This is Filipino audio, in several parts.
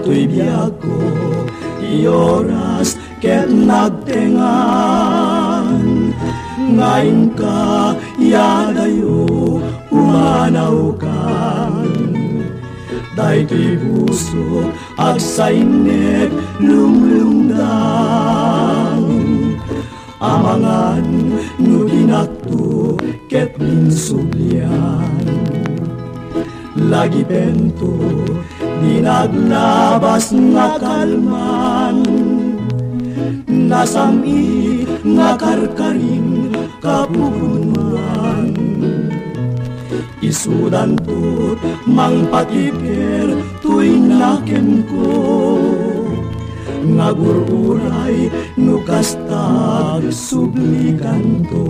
To'y biyag ko, ioras ket nagtengan. Ngayon ka, yadayo, umanaw kan. Dahil puso, agsainet, lumlumdang. Amangan, nubinakto, ket minsublian. Lagi bento, di naglabas nga kalman. Nasami nga karkaring kapupunan. Isudan to't mangpatiper tuy naken ko. Ngagururay nukastag sublikan to.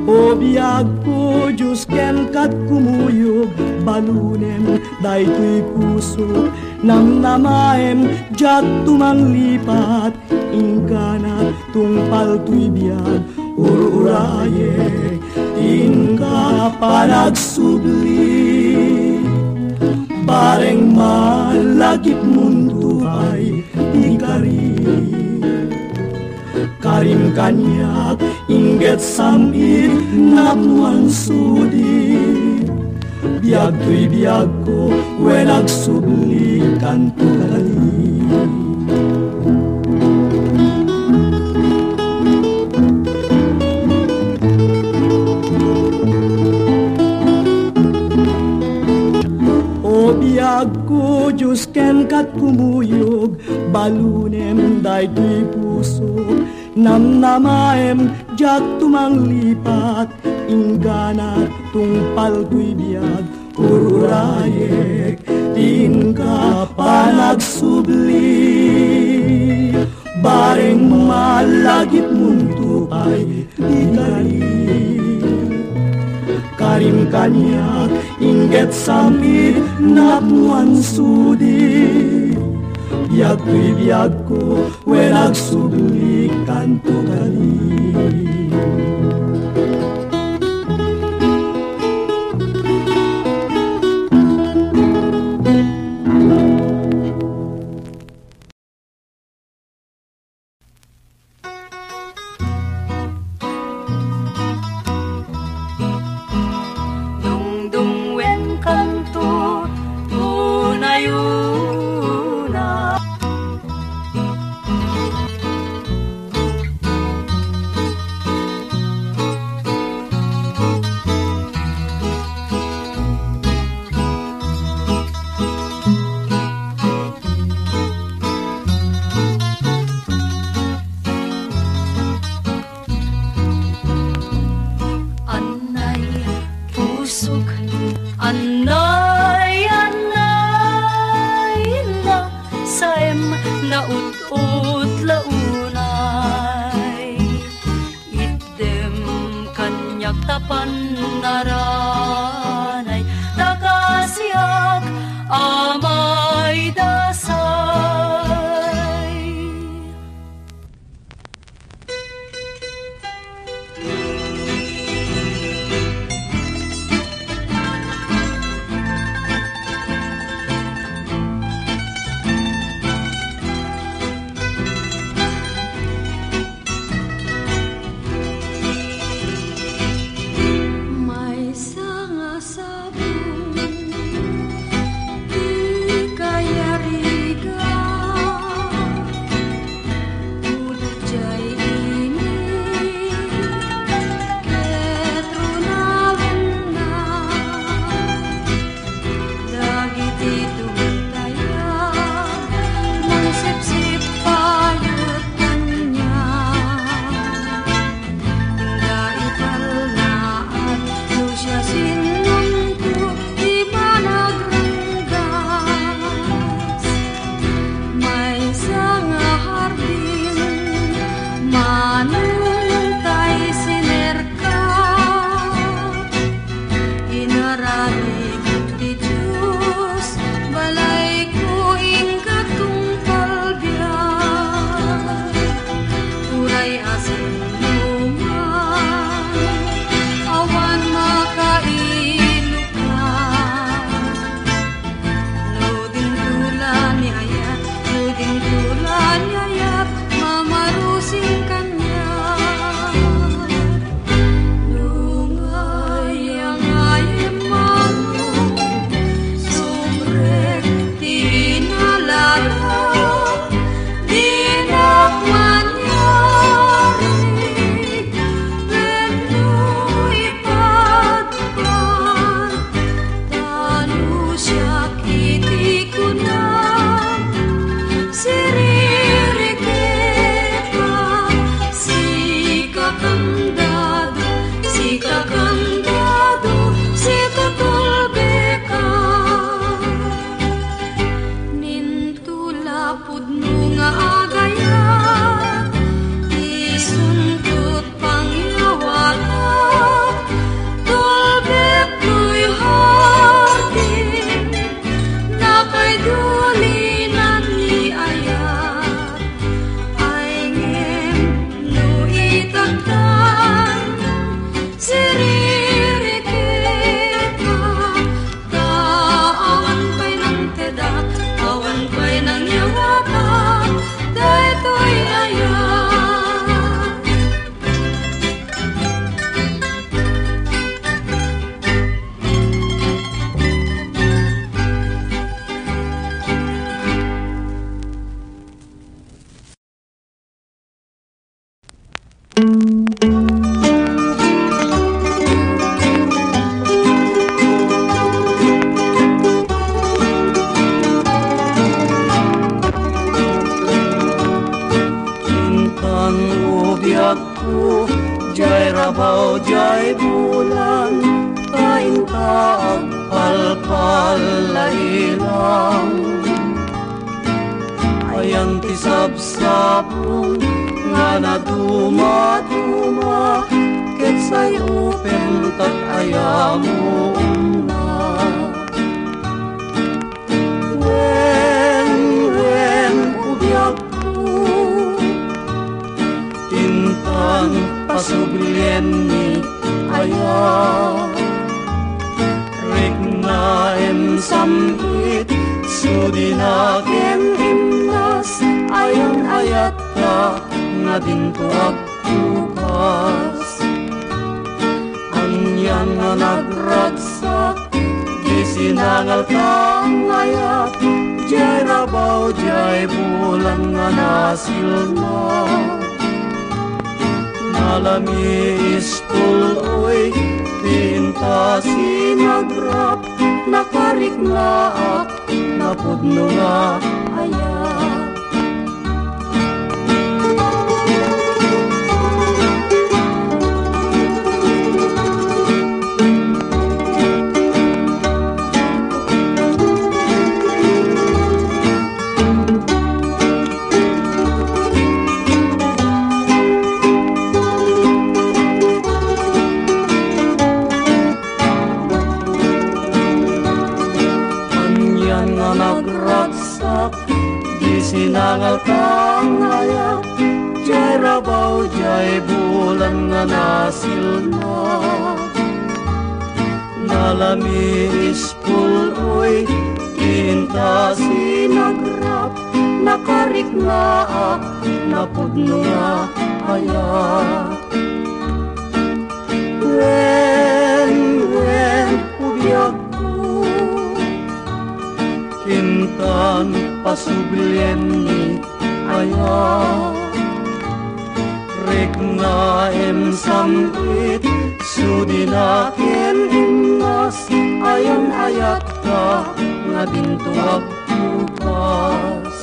O biyag ko, Diyos ken kat kumuyog, balunem, daytoy puso, namnamaem, jat tumanglipat, ingkana, tungpal tuy biyag, ururaye, inka panagsubli. Bareng malagip mundo ay ikari. Karim kanyak inget samit napuan sudi. Biag tuy biag ko wenag subli kanto kali. O biag ko Diyos ken kat kumuyog, balunem daytoy puso, namnamaem jak tumanglipat, ingganat tungpal tuy biyag, ururayek tingka panagsubli. Bareng malagip mundo ay ikali. Karim kanyak inget samit napuan sudi. Biag tuy biag ko wenag subli kanto kali. My son. kandado si tutulbeka nintulapod no nga agaya isuntut pangyawata tulbek to'y hati nakay dulinan ni ayat ay ngem no itagdan siririkita awan pa'y ng teda awan pa'y ng yawata daytoy ayat Intan ubiakku jay rabaw jay bulan taintaag palpal lailang ayang tisabsabong nga naduma-duma ket say upen tat ayamo na wen ubiakku intan pasublien ni ayah regna em samit sudinaken imnas ayang ayat ka nga dintuak bukas anyan nga nagragsak di sinangal kang ayat jay rabaw jay bulan nga nasilna nalami istuloy tinta sinagrap nakarik nga ak napudno nga ayat nagragsak di sinangal kang ayat jay rabaw jay bulan nga nasilna nalami ispuloy tinta sinagrap nakarik nga ak napudno nga ayat wen ubiakku intan pasublien ni ayah regna em samit sudinaken imnas ayang ayat ka nga dintuak bukas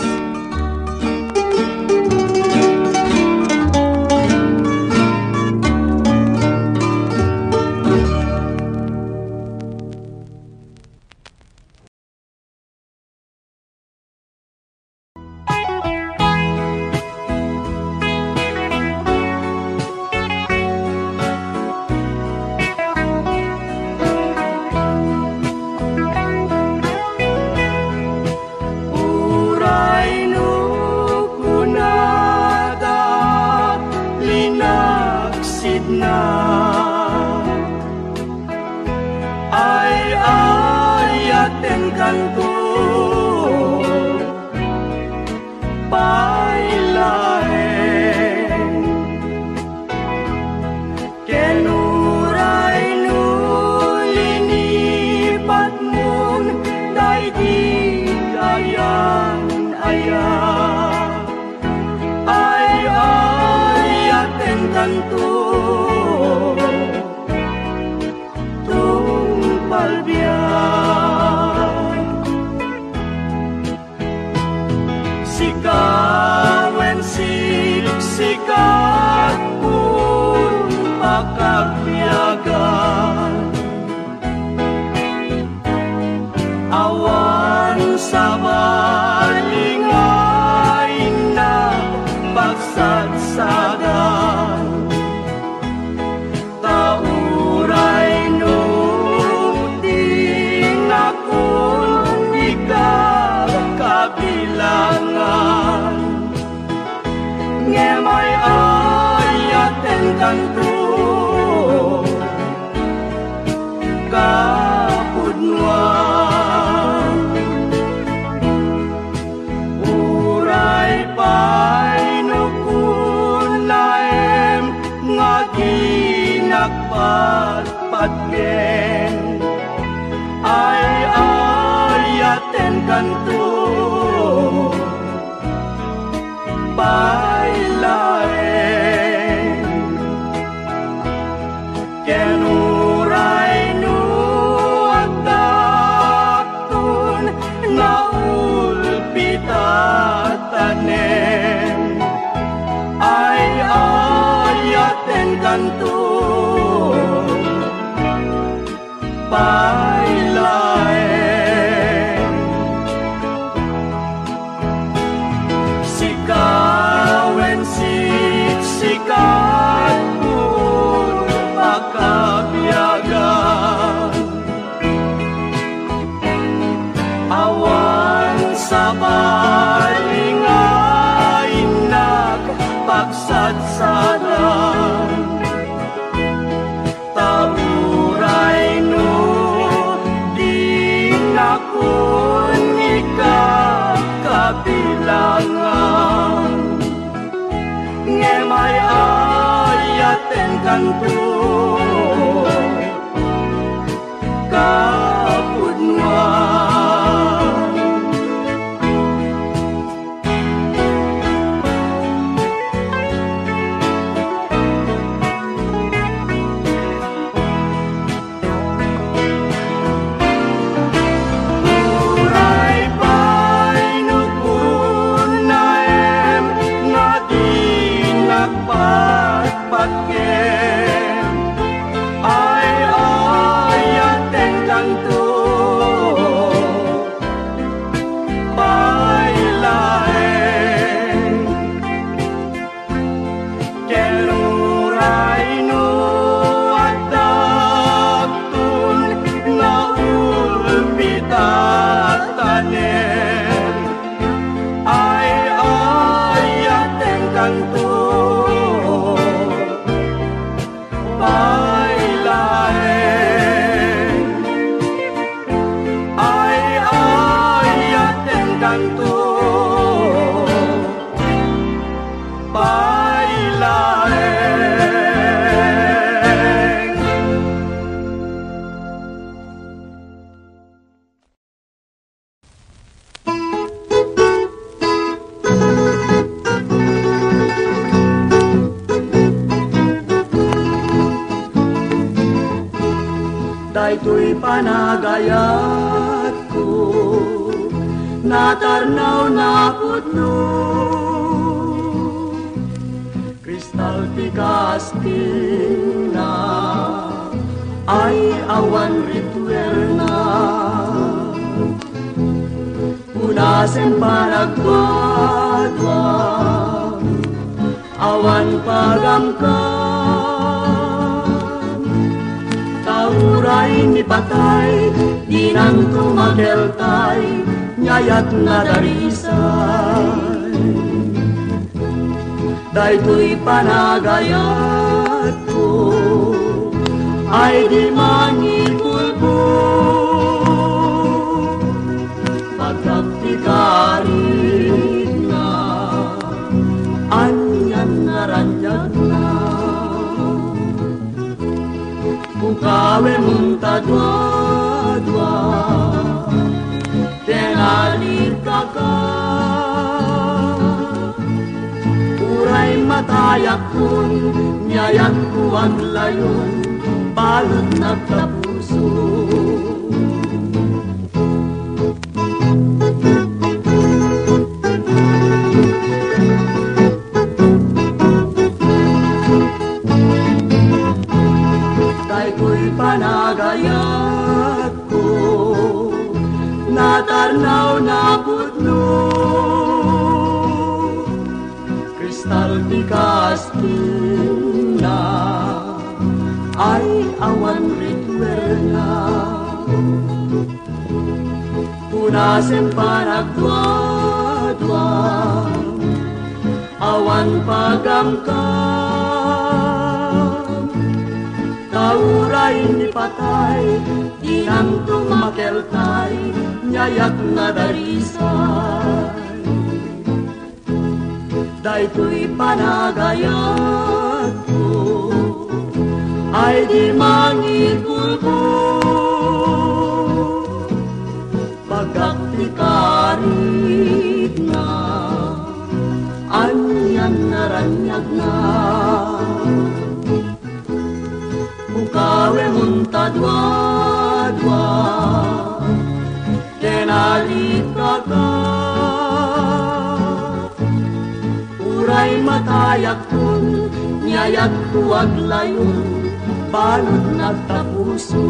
again. Ay ayaten kanto bailaen kenuray nu agdaktun na ulpitatanen. Ay ayaten kanto bailaen sikawen siksikat pun pakabiyagan awan sa balingay nagpagsatsadan taburay no kun ikakabilangan ngemay ayaten kanto kapudnuan. Ay ayaten kanto bailaen kenuray no agdaktun na ulpitatanen. Ay ayaten kanto bailaen. Ay ayaten kanto bailaen. Daytoy panagayat ko natarnaw na putno kristal tikastin na ay awan rituerna punasen panagwadwa awan pagamka uray ni patay, di nang tumakeltay, nyayat na darisay. Daytoy panagayat ko, ay di mangipulbo. Pagkaptikarit na, anyan na ranyag na. Bukawe munta dua-dua tenalit kakak uray matayak kun nyayak kuwag layon balot nagtapuso. Panagayat ko natarnaw na putno kristal tikastin na ay awan rituerna punasen panagdwa-dwa awan pagamkam kauray ni patay di nang tumakeltay nyayak na darisay. Daytoy panagayat ko ay di mangitulpo pagkaktikarit na anyang naranyag na bukawe muntadwa-dwa kenalita ka uray matayak kun nyayak tuwag layon balot nagtapuso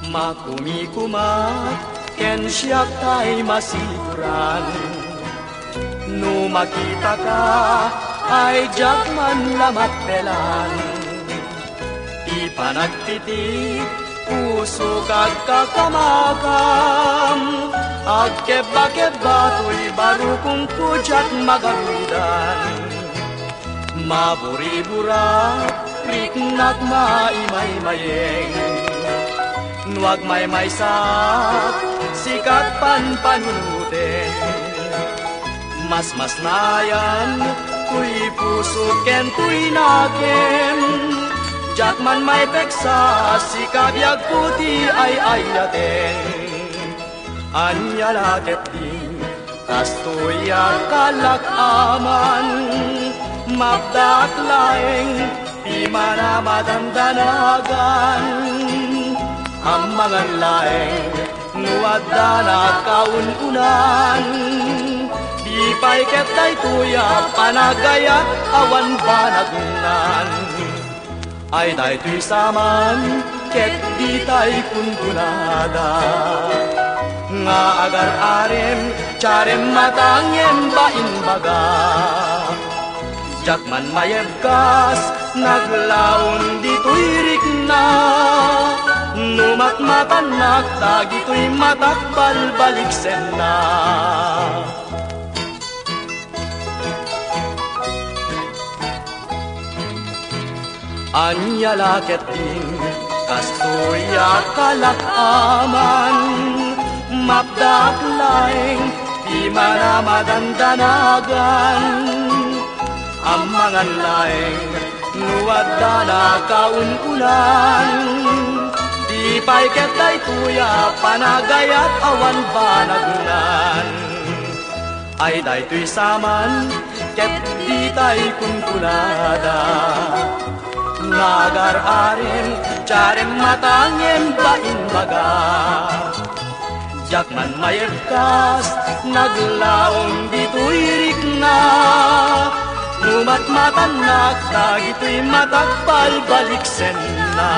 makumikumat ken siyak tay masikuran no makita ka ay jakman lamat pelan ipanagtitik puso kag kakamakam agkeba-keba to'y barukong kujak magarudan maburi-burak riknak maimay-mayeng nuwag may sak sikat panpanunutin mas nayan kuy puso ken kuy naken jakman may peksa sikabiyag puti ay ayaten anyalaket din kastoya kalak aman mabdak laeng di mana madandanagan ang mga laeng nuwadda na kaununan di pa'y ketay tuya panagayat awan banagunan ay daytoy saman ket di tay kunkunada nga agar-arem charem matangem bainbaga jakman mayebkas naglaon dito'y rikna numatmatanak dagito'y matakbal baliksen na anyalaket din kastoy akalak aman mapdak laeng di mana madandanagan ang mga laeng nuwadda na kaununan di pa'y ketay tuya panagayat awan banagunan ay daytoy saman ket di tay kunkunada nagar-arim charem matangem bainbaga jakman mayebkas naglaong dito'y rikna numatmatanak dagito'y matakbal baliksen na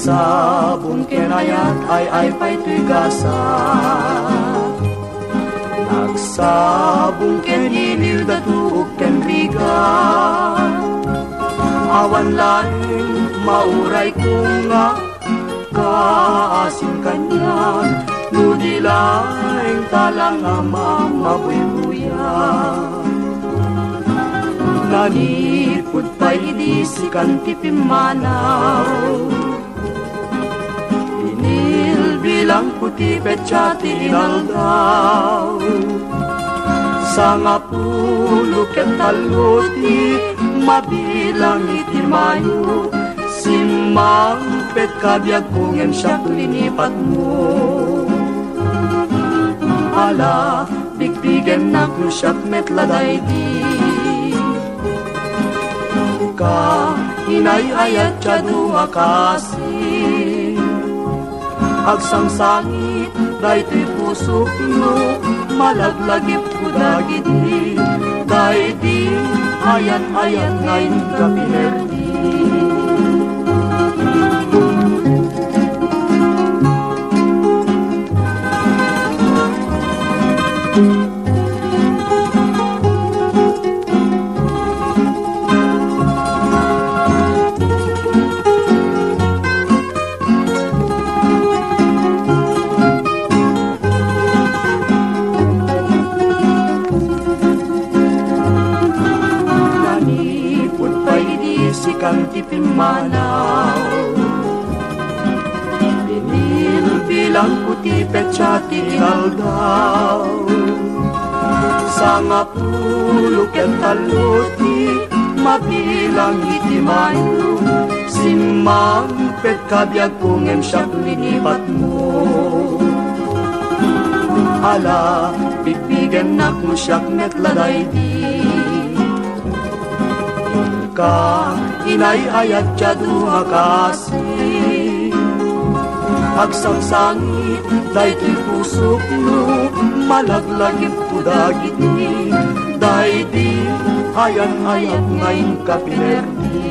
sabong kenayat ay pa'y tigasa nagsabong ken iliw datuok ken bigat awan laing mauray ko nga kaasin kanyan nudi laing talang ama mabuybuyan nanipod pa'y idisikan tipimanaw bilang puti pecati inaldaw sa nga pulo ken taluti mabilang itimayo simang pet kabyag kungem siyak linipat mo ala bigbigem na kusyak metladay di ka inayayat tiyado nga kasi agsangsangit daytoy pusok no malaglagip ko dagiti, dahiti ayan-ayan ngayon ka pinerdi. Sikan ti pimanaw, pinilbilang ko ti petsa ti inaldaw. Sanga pulo ket taluti, mabilang iti mayo, simampet kabyag kungem siyak linipat mo. Ala, pipigan nak mo siyak metladay di. Ka inayayat siya duha kasi agsangsangit dahi ti pusok mo malaglagip ko dagiti dahi di ayan-ayat ngayon ka pinerdi.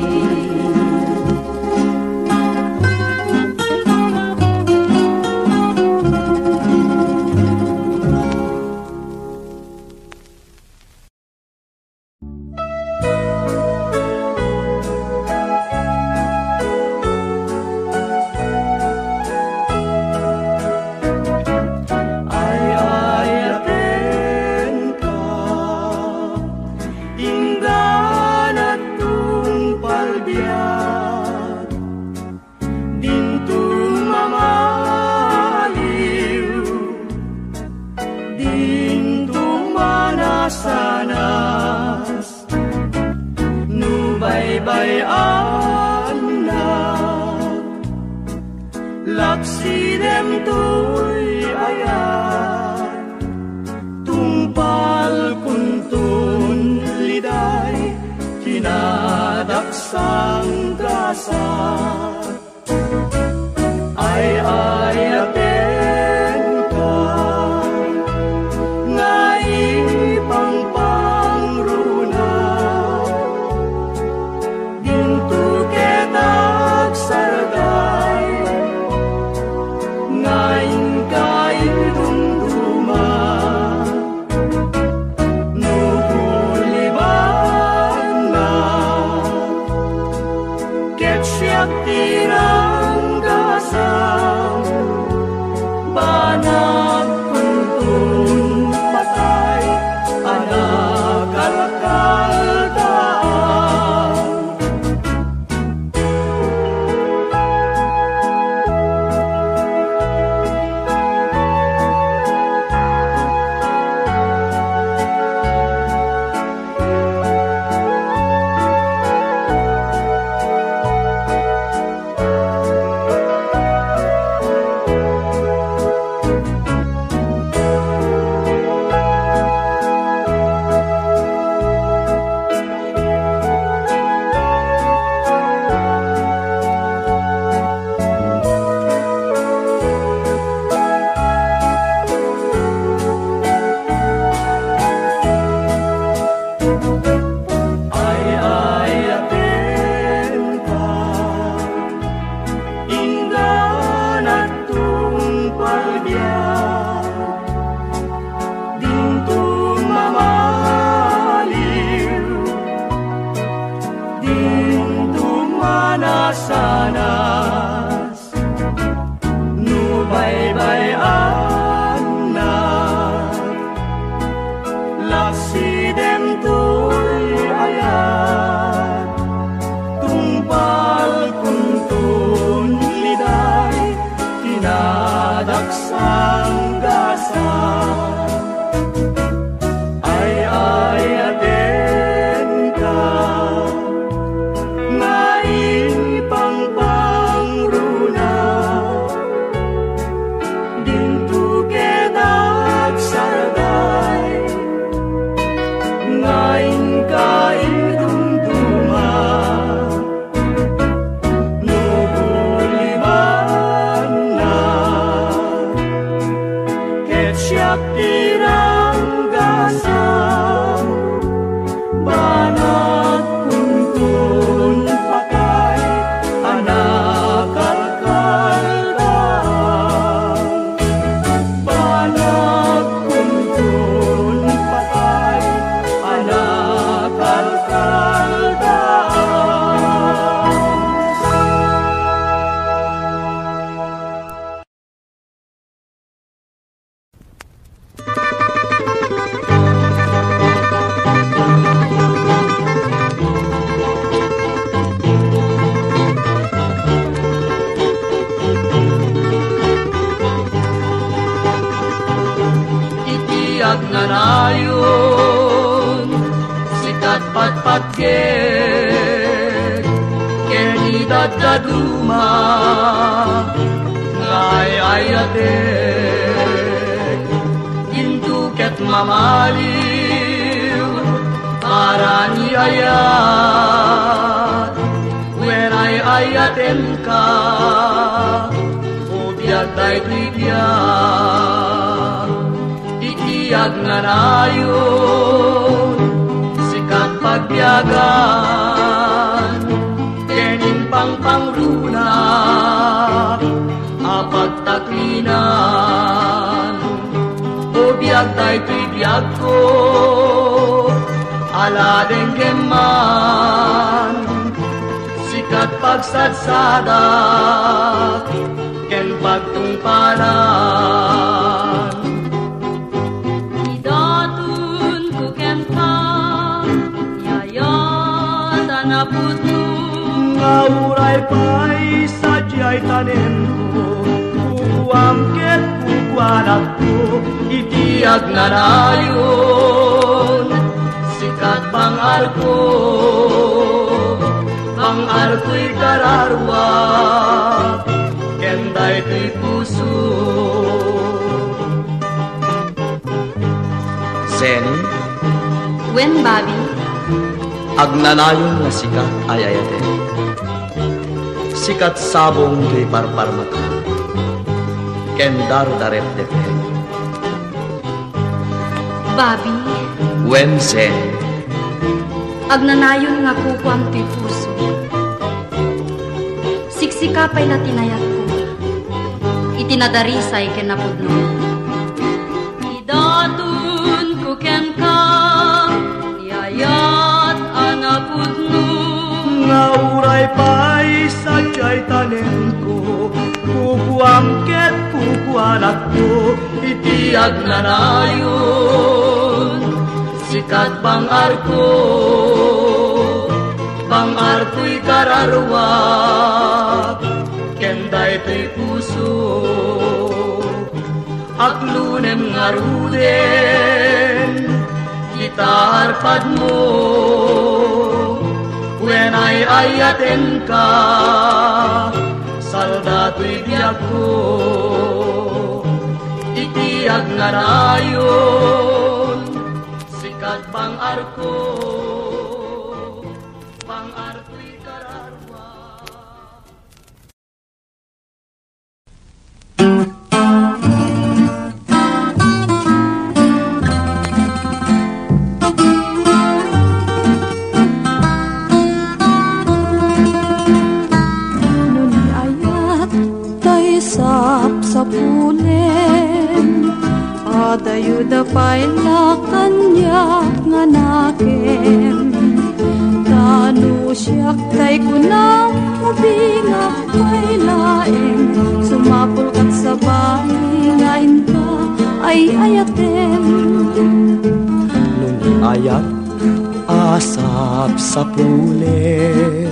Pang keni dadaduma ngay ayatek induket mamaliw para ni ayat when ay ayaten ka ubiyag tay bibiyag itiyag na nayon sikat pagbiyagan kening pangpangruna apagtaklinan ubiyag tay bibiyag ko ala denggeman sikat pagsatsadak ken pagtungpalan idatun ko ken ka yayatan aputno ngauray pa'y sadyay tanem ko kukuamket kukuanak ko itiyag na nayon sikat pangarko pangarko'y kararwa kenday to'y puso Sen wen babi agnanayon nga sikat ay ayate sikat sabong to'y parparmata kendar darep depe babi wen sen agnanayon nga kukuam ti puso siksikapay na tinayat ko itinadarisay ken napudno idatun ko ken ka yayat anapudno ngauray pa'y sadyay tanem ko kukuamket kukuanak ko itiyag na nayon sikat pangarko pangarko'y kararwa kenday to'y puso aklunem nga ruden kita harpad mo when ay ayaten ka salda to'y biyak ko itiyag na nayon sikat pangarko pangarko'y kararwa sapulen adayuda paila kanyak nga nakem tanu siyak tay kunam mubingak pailaeng sumapul kat sabay ngayon ka ay ayatem nung ayat asap sa pulen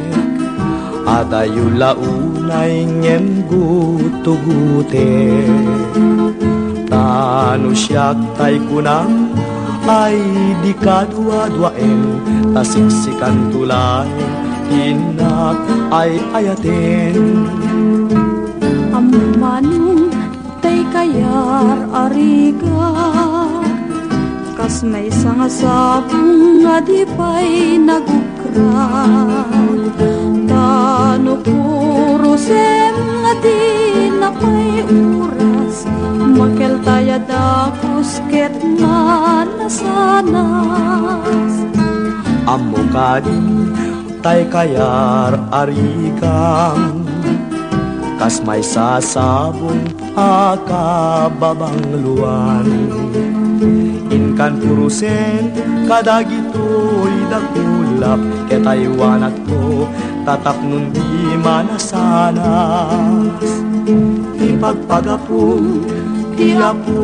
adayu launay ngem gutugute tanu siyak tay kunam ay di kadwa-dwaen tasiksikan tulay inak ay ayaten amumanong tay kayar ariga kas may sangasabong nga di pa'y nagukran tano puro sem nga di na pa'y oras makel taya da kusket nga nasanas amo kadi tay kayar arigam kas may sasabong akababangluan inkan purusen kadagito'y dakulap ketaywanak to tatap nun di manasanas ipagpagapu ti apu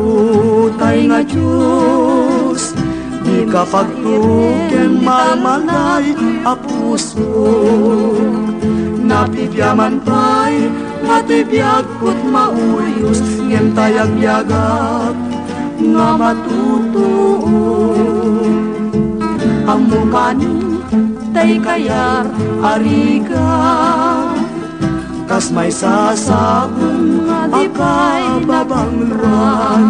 tay nga Diyos di kapagtuken malmalay apuso napibyaman pa'y matibiyag put mauyos ngem tayag biyagat nga matutuo amukan tay kayar ariga. Kas may sasabong akababang ruan,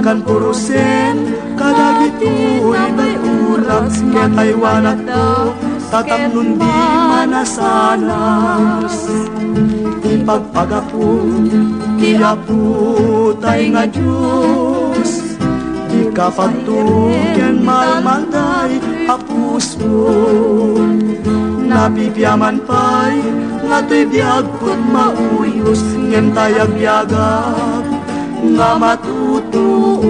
kan purusen kadagitoy may urat, kaya taywanat to tatap nun di manasanas. Ipagpagapun tiapu tay nga Diyos, di kapagtugyan malmalday apus mo. Napipiaman pa'y ngato'y biyag put mauyos, ngem tayag biyagag nga matutuon.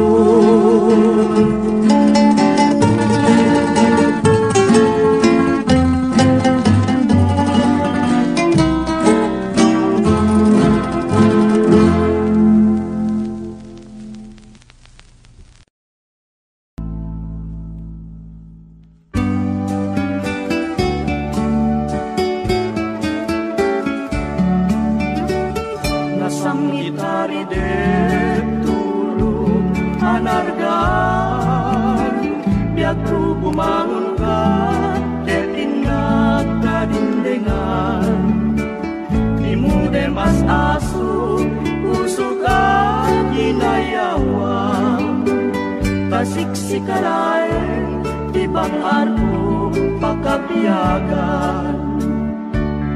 Siksikalain, ibang arko pagkabiyagan.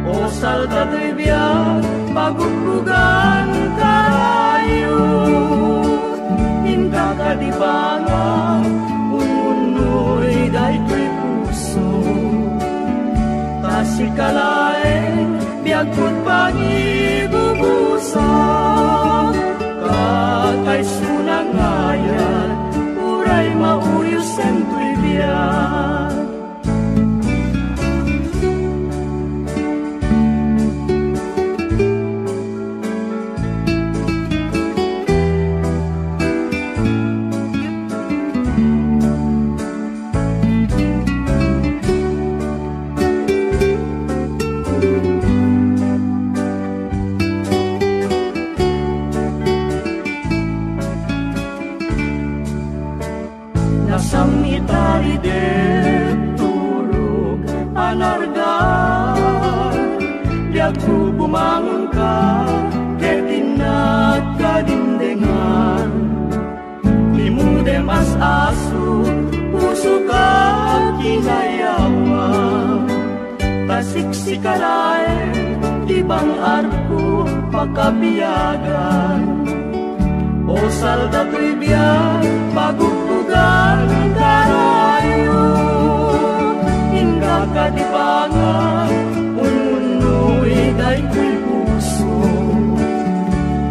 O salda to'y biyag, pagugbugan karayo. Hingga kadibangan, ununoy dahi ko'y puso. Tasikalain, biyag ko't pag-ibubusan. Kakay sunangayan, uray mauyos sento'y biyag. Nasam itari de tulog anargan, diag ko bumangon ka, ketinat kadindengan. Limude mas aso, puso ka kinayawa. Tasiksikalain, ibang arko pagkabiyagan. O salda to'y biyag, pagugbugan karayo. Hingga kadibangan, ununoy dahi ko'y puso.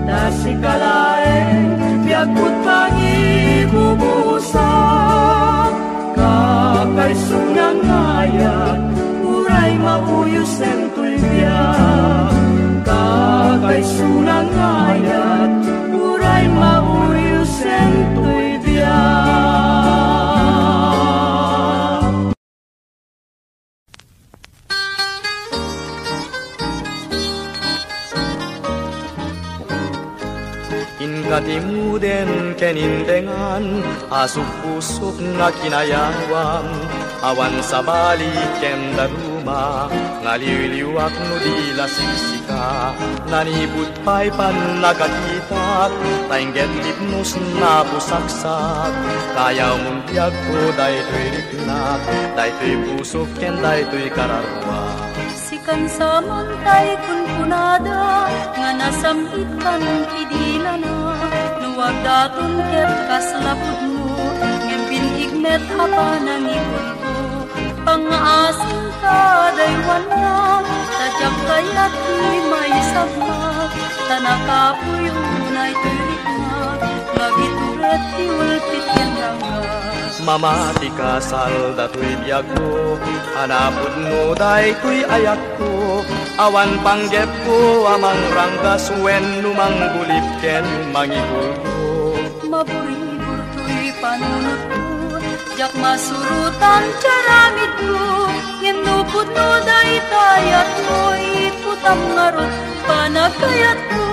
Tasikalain, biyag ko't pag-ibubusan. Kakay sunangayat, uray mauyos sento'y biyag. Kakay sunangayat, uray mauyos sento'y biyag. Inkatimuden kenindengan, asuk-pusuk nga kinayawam. Awan sa balik ken daruma, ngaliliwak no di lasiksika. Nanibut pa'y pan nakakitak, taingget lipnos na pusaksak. Kayaw mong biyag ko daytoy riknak, daytoy pusok ken daytoy kararwa. Sikan sa montay kun punada, nga nasamit kan idila na. Nuwag daton ket kaslapod mo, ngem binigmet hapa nang ikon ko. Pang-aasin ka daywan na, tadyak kayat di may sabmak. Tanakapuyon ay turikmak, magituret di ulpit yan ranggas. Mamati ka salda to'y biyag ko, hanapod mo daytoy ayak ko. Awan panggep ko amang ranggas, wen numang bulip ken mangigul ko. Maburibur to'y panunod ko, jak masurutan caramid ko. Yenupod no daytayat mo, iputam ngarot panagkayat ko.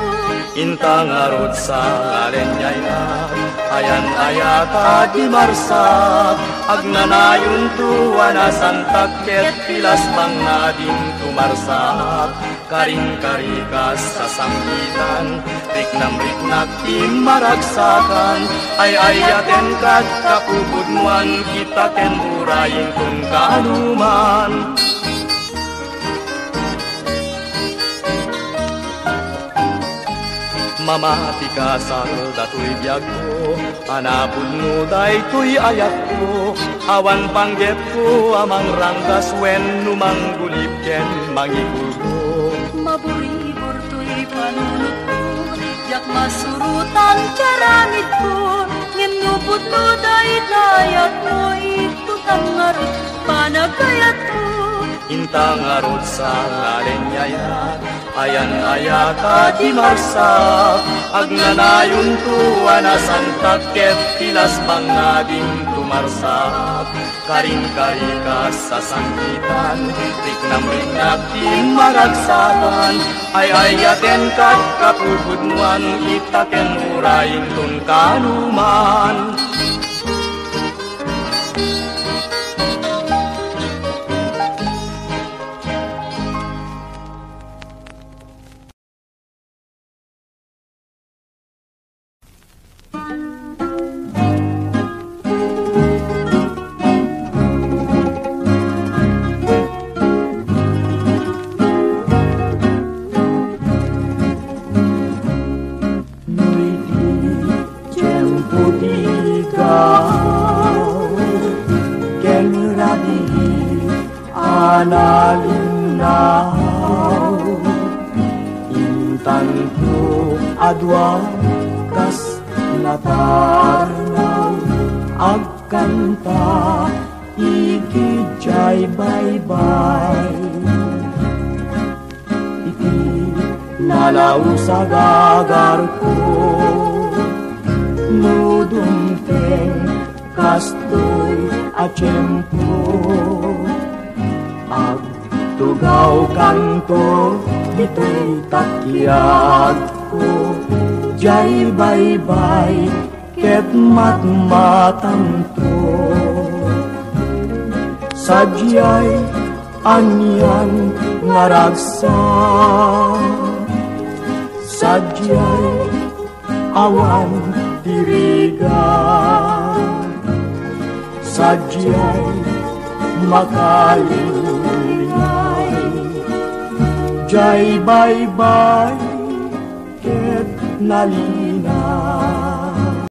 intang arot sa ngalenyay na ayan ayata di marsak agnanayon tuwa na santakket pilas pang nading tumarsak karing-karikas sa samgitan riknam-riknak di maragsakan ay ayaten kat kapupudnuan kita ken urayin kung kanuman. Mamati ka sal datoy biyag ko, anapod no day to'y ayak ko, awan panggep ko amang ranggas wen numang gulip ken mangikul ko. Maburibor to'y panunod ko, yak masurutan charamid ko, ngem nupot no day dayak mo, ito tangarot panagayat ko. Intang arot sa ngalenyaya, ayan ayata di marsak agnanayon tuwa na santakket pilas pang nading tumarsak karing-karikas sa sangkitan riknam-riknak di maragsakan ay ayaten kat kapupudnuan itaken urayin tun kanuman. Adwa kas natarnaw agkanta ikijay baybay iti nalaw sa gagar ko nudumteng kastoy at tiyempo agtugaw kanto ito'y takyag ko jay baybay ket matmatanto sadyay anyan ngaragsa sadyay awan tiriga sadyay makalingay jay baybay ket nalingay